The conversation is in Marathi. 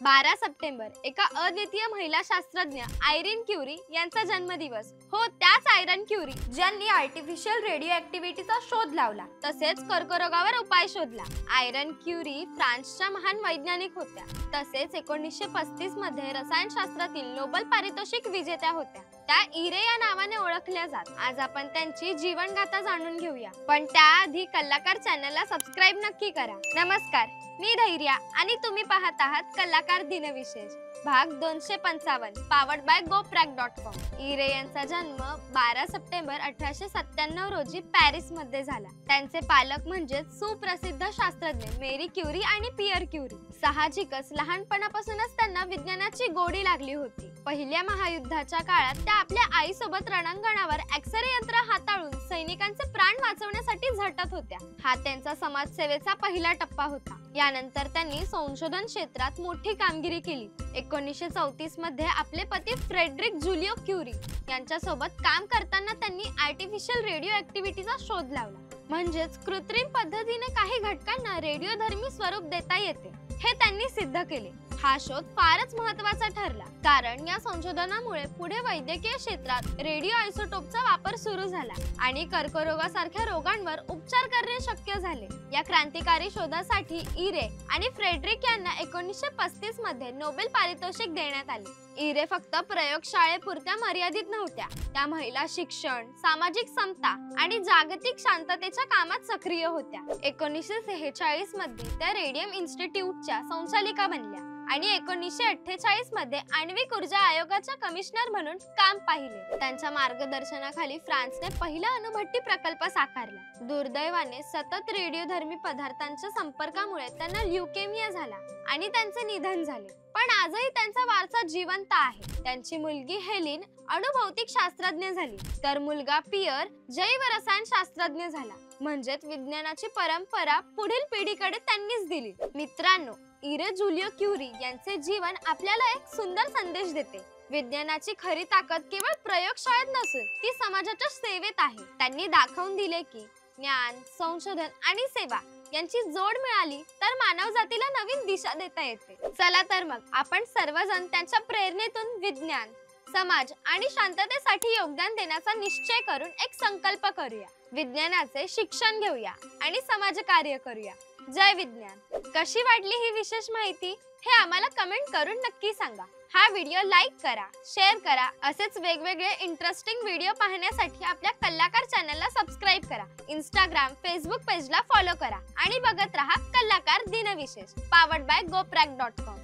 12 सप्टेंबर एका अद्वितीय महिला शास्त्रज्ञ आयरीन क्युरी यांचा जन्मदिवस. हो, त्याच आयरीन क्युरी ज्यांनी आर्टिफिशियल रेडिओ ऍक्टिव्हिटीचा शोध लावला तसेच कर्करोगावर उपाय शोधला. आयरीन क्युरी फ्रान्सच्या महान वैज्ञानिक होत्या. तसेच 1935 मध्ये रसायनशास्त्रातील नोबेल पारितोषिक विजेत्या होत्या. त्या इरे या नावाने ओळखल्या जात. आज आपण त्यांची जीवनगाथा जाणून घेऊया, पण त्याआधी कलाकार चॅनलला सबस्क्राइब नक्की करा. नमस्कार, मी धैर्या आणि तुम्ही पाहत आहात कलाकार दिनविशेष भाग 255 पावर्ड बाय GoPrack.com. इरे यांचा जन्म 12 सप्टेंबर 1897 रोजी पॅरिस मध्ये झाला. त्यांचे पालक म्हणजे सुप्रसिद्ध शास्त्रज्ञ मेरी क्युरी आणि पियर क्युरी. साहजिकच लहानपणापासूनच त्यांना विज्ञानाची गोडी लागली होती. पहिल्या महायुद्धाच्या काळात त्या आपल्या आईसोबत रणांगणावर एक्सरे यंत्र हाताळून सैनिकांचे प्राण वाचवण्यासाठी झटत होत्या. हा त्यांचा समाजसेवेचा पहिला टप्पा होता. यानंतर त्यांनी संशोधन क्षेत्रात मोठी कामगिरी केली. 1934 मध्ये आपले पती फ्रेडरिक जुलियो क्युरी यांच्यासोबत काम करताना त्यांनी आर्टिफिशियल रेडिओ ऍक्टिव्हिटीचा शोध लावला. म्हणजेच कृत्रिम पद्धतीने काही घटकांना रेडिओधर्मी स्वरूप देता येते हे त्यांनी सिद्ध केले. हा शोध फारच महत्त्वाचा ठरला, कारण या संशोधनामुळे पुढे वैद्यकीय क्षेत्रात रेडिओ आयसोटोपचा वापर सुरू झाला आणि कर्करोगासारख्या रोगांवर उपचार करणे शक्य झाले. या क्रांतिकारी शोधासाठी इरे आणि फ्रेडरिक यांना 1935 मध्ये नोबेल पारितोषिक देण्यात आले. इरे फक्त प्रयोगशाळेपुरत्या मर्यादित नव्हत्या. त्या महिला शिक्षण, सामाजिक समता आणि जागतिक शांततेच्या कामात सक्रिय होत्या. 1946 मध्ये त्या रेडियम इन्स्टिट्यूटच्या संचालिका बनल्या आणि 1948 मध्ये आण्विक ऊर्जा आयोगाच्या कमिशनर म्हणून काम पाहिले. त्यांच्या मार्गदर्शनाखाली फ्रान्सने पहिला अणुभट्टी प्रकल्प साकारला. दुर्दैवाने सतत रेडिओधर्मी पदार्थांच्या संपर्कामुळे त्यांना ल्युकेमिया झाला आणि त्यांचे निधन झाले. पण आजही त्यांचा वारसा जिवंत आहे. त्यांची मुलगी हेलिन अणुभौतिक शास्त्रज्ञ झाली, तर मुलगा पियर जैव रसायन शास्त्रज्ञ झाला. म्हणजेच विज्ञानाची परंपरा पुढील पिढीकडे त्यांनीच दिली. मित्रांनो, इरे जुलियो क्युरी यांचे जीवन आपल्याला एक सुंदर संदेश देते. विज्ञानाची खरी ताकद केवळ प्रयोगशाळेत नसून ती समाजाच्या सेवेत आहे. त्यांनी दाखवून दिले की ज्ञान, संशोधन आणि सेवा यांची जोड मिळाली तर मानवजातीला नवीन दिशा देता येते. चला तर मग आपण सर्वजण त्यांच्या प्रेरणेतून विज्ञान, समाज आणि शांततेसाठी योगदान देण्याचा निश्चय करून एक संकल्प करूया. विज्ञानाचे शिक्षण घेऊया आणि समाजकार्य करूया. जय विज्ञान. कशी वाटली ही विशेष माहिती हे आम्हाला कमेंट करून नक्की सांगा. हा व्हिडिओ लाईक करा, शेअर करा. असेच वेगवेगळे इंटरेस्टिंग व्हिडिओ पाहण्यासाठी आपल्या कलाकार चॅनलला सबस्क्राइब करा. इंस्टाग्राम, फेसबुक पेजला फॉलो करा आणि बघत रहा कलाकार दिनविशेष पावर्ड बाय GoPrack.com.